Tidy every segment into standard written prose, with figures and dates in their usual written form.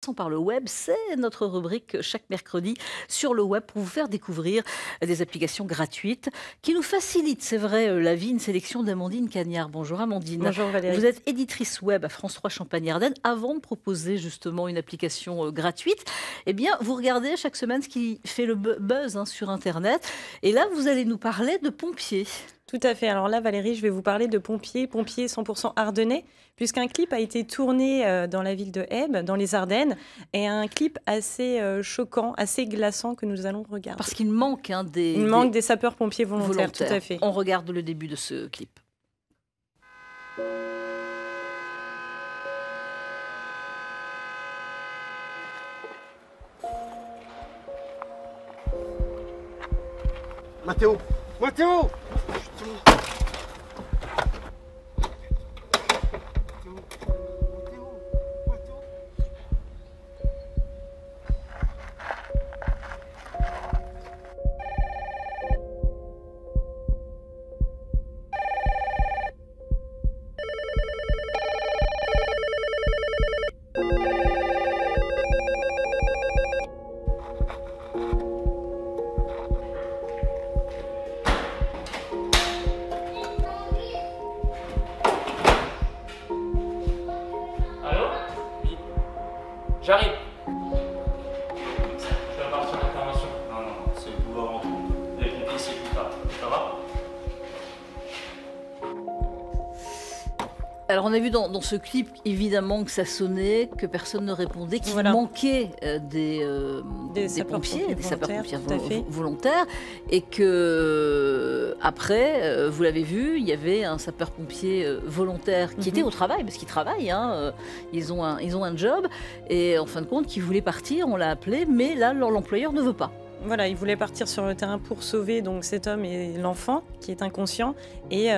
passant par le web. C'est notre rubrique chaque mercredi sur le web pour vous faire découvrir des applications gratuites qui nous facilitent, c'est vrai, la vie. Une sélection d'Amandine Cagnard. Bonjour Amandine. Bonjour Valérie. Vous êtes éditrice web à France 3 Champagne-Ardenne. Avant de proposer justement une application gratuite, eh bien, vous regardez chaque semaine ce qui fait le buzz sur Internet. Et là, vous allez nous parler de pompiers. Tout à fait. Alors là, Valérie, je vais vous parler de pompiers 100% ardennais, puisqu'un clip a été tourné dans la ville de Ebbe, dans les Ardennes, et un clip assez choquant, assez glaçant que nous allons regarder. Parce qu'il manque des sapeurs-pompiers volontaires, tout à fait. On regarde le début de ce clip. Mathéo! Mathéo! J'arrive. Je vais partir d'intervention. Non, c'est le boulot avant tout. Les pompiers, c'est plus tard. Ça va? Alors on a vu dans ce clip évidemment que ça sonnait, que personne ne répondait, qu'il manquait des pompiers, des sapeurs-pompiers volontaires, et que après, vous l'avez vu, il y avait un sapeur-pompier volontaire qui était au travail, parce qu'ils travaillent, ils ont un job, et en fin de compte, qui voulait partir, on l'a appelé, mais là l'employeur ne veut pas. Voilà, il voulait partir sur le terrain pour sauver donc cet homme et l'enfant qui est inconscient, et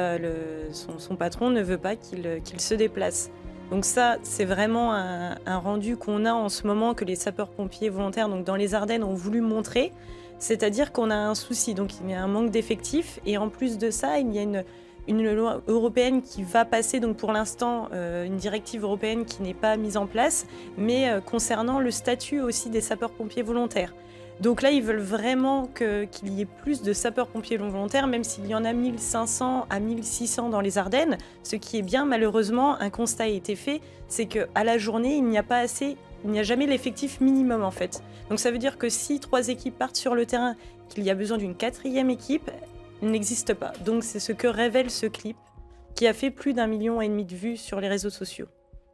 son patron ne veut pas qu'il se déplace. Donc ça, c'est vraiment un rendu qu'on a en ce moment, que les sapeurs-pompiers volontaires donc dans les Ardennes ont voulu montrer, c'est-à-dire qu'on a un souci, donc il y a un manque d'effectifs, et en plus de ça, il y a une loi européenne qui va passer, donc pour l'instant, une directive européenne qui n'est pas mise en place, mais concernant le statut aussi des sapeurs-pompiers volontaires. Donc là, ils veulent vraiment qu'il y ait plus de sapeurs-pompiers volontaires, même s'il y en a 1500 à 1600 dans les Ardennes. Ce qui est bien, malheureusement, un constat a été fait, c'est qu'à la journée, il n'y a jamais l'effectif minimum en fait. Donc ça veut dire que si 3 équipes partent sur le terrain, qu'il y a besoin d'une 4e équipe, elle n'existe pas. Donc c'est ce que révèle ce clip, qui a fait plus d'1,5 million de vues sur les réseaux sociaux.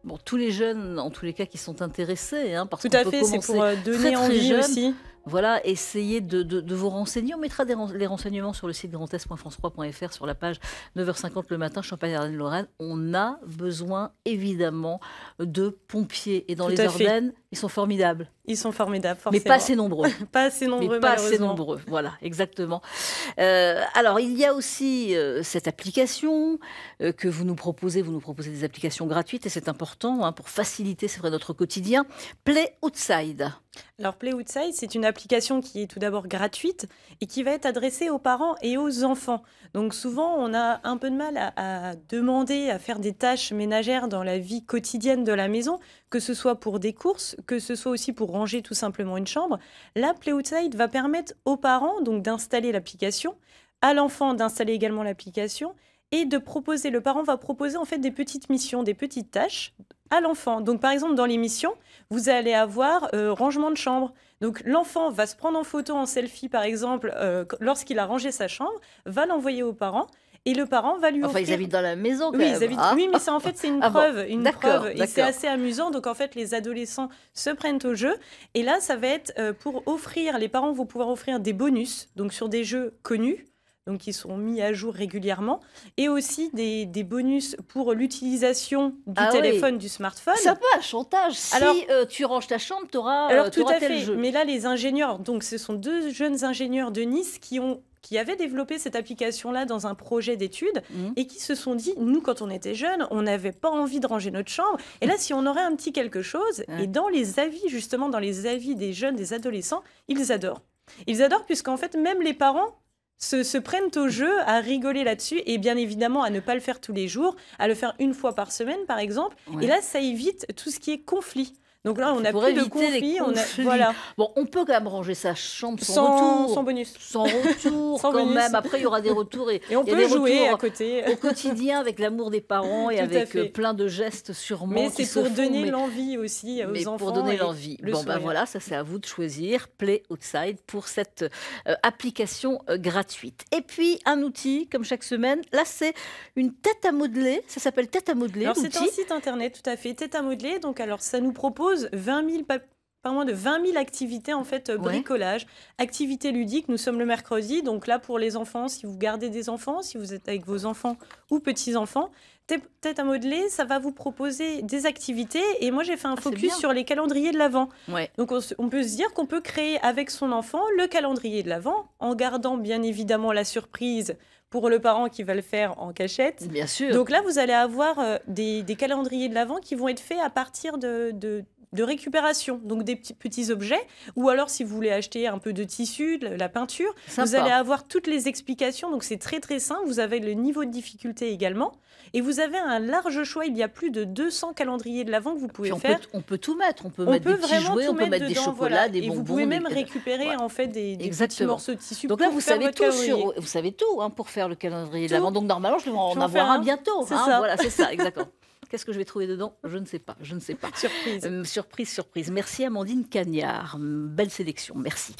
Bon, tous les jeunes, en tous les cas, qui sont intéressés, parce tout à fait, c'est pour donner envie aussi. Voilà, essayez de vous renseigner. On mettra les renseignements sur le site grandest.france3.fr sur la page 9h50 le matin, Champagne-Ardenne-Lorraine. On a besoin, évidemment, de pompiers. Et dans les Ardennes, ils sont formidables. Ils sont formidables, forcément. Mais pas assez nombreux. Pas assez nombreux, mais pas assez nombreux, voilà, exactement. Alors, il y a aussi cette application que vous nous proposez. Vous nous proposez des applications gratuites, et c'est important pour faciliter, c'est vrai, notre quotidien. Play Outside. Alors Play Outside, c'est une application qui est tout d'abord gratuite et qui va être adressée aux parents et aux enfants. Donc souvent, on a un peu de mal à demander à faire des tâches ménagères dans la vie quotidienne de la maison, que ce soit pour des courses, que ce soit aussi pour ranger tout simplement une chambre. Là, Play Outside va permettre aux parents donc d'installer l'application, à l'enfant d'installer également l'application, et le parent va proposer en fait des petites missions, des petites tâches à l'enfant. Donc par exemple, dans les missions, vous allez avoir rangement de chambre. Donc l'enfant va se prendre en photo, en selfie par exemple, lorsqu'il a rangé sa chambre, va l'envoyer aux parents, et le parent va lui offrir... Enfin, ils habitent dans la maison quand même. Ils habitent... Oui, mais en fait, c'est une preuve. Bon. Preuve. Et c'est assez amusant. Donc en fait, les adolescents se prennent au jeu. Et là, ça va être pour offrir... Les parents vont pouvoir offrir des bonus, donc sur des jeux connus, donc qui sont mis à jour régulièrement, et aussi des bonus pour l'utilisation du téléphone, du smartphone. C'est un peu un chantage. Si tu ranges ta chambre, tu auras tel jeu. Mais là, les ingénieurs, donc ce sont 2 jeunes ingénieurs de Nice qui avaient développé cette application-là dans un projet d'études et qui se sont dit, nous, quand on était jeunes, on n'avait pas envie de ranger notre chambre. Et là, si on aurait un petit quelque chose, et dans les avis, justement, dans les avis des jeunes, des adolescents, ils adorent. Ils adorent puisqu'en fait, même les parents se prennent au jeu à rigoler là-dessus, et bien évidemment à ne pas le faire tous les jours, à le faire 1 fois par semaine par exemple. Et là, ça évite tout ce qui est conflit. Donc là, on n'a plus de conflits. Voilà. Bon, on peut quand même ranger sa chambre sans retour. Sans bonus. Sans retour, sans quand bonus. même. Après, il y aura des retours. Et on peut jouer à côté. Au quotidien, avec l'amour des parents et avec plein de gestes sûrement. Mais c'est pour donner l'envie aussi aux enfants. Pour donner l'envie. Bon, ben voilà, ça c'est à vous de choisir Play Outside pour cette application gratuite. Et puis, un outil, comme chaque semaine. Là, c'est une tête à modeler. Ça s'appelle Tête à modeler. Alors, c'est un site internet, tout à fait. Tête à modeler. Donc, alors, ça nous propose pas moins de 20 000 activités, en fait, bricolage, activités ludiques. Nous sommes le mercredi. Donc là, pour les enfants, si vous gardez des enfants, si vous êtes avec vos enfants ou petits-enfants, Tête à modeler, ça va vous proposer des activités. Et moi, j'ai fait un focus sur les calendriers de l'Avent. Ouais. Donc, on peut se dire qu'on peut créer avec son enfant le calendrier de l'Avent, en gardant bien évidemment la surprise pour le parent qui va le faire en cachette. Bien sûr. Donc là, vous allez avoir des calendriers de l'Avent qui vont être faits à partir de récupération, donc des petits objets, ou alors si vous voulez acheter un peu de tissu, de la peinture, vous allez avoir toutes les explications, donc c'est très très simple, vous avez le niveau de difficulté également, et vous avez un large choix, il y a plus de 200 calendriers de l'Avent que vous pouvez faire. On peut tout mettre, on peut mettre des petits jouets, on peut mettre des chocolats, des bonbons. Et vous pouvez même récupérer en fait des petits morceaux de tissu. Donc là, vous savez tout pour faire le calendrier de l'Avent, donc normalement, je vais en avoir un bientôt. Voilà, c'est ça, exactement. Qu'est-ce que je vais trouver dedans? Je ne sais pas. Surprise. Surprise. Merci Amandine Cagnard. Belle sélection. Merci.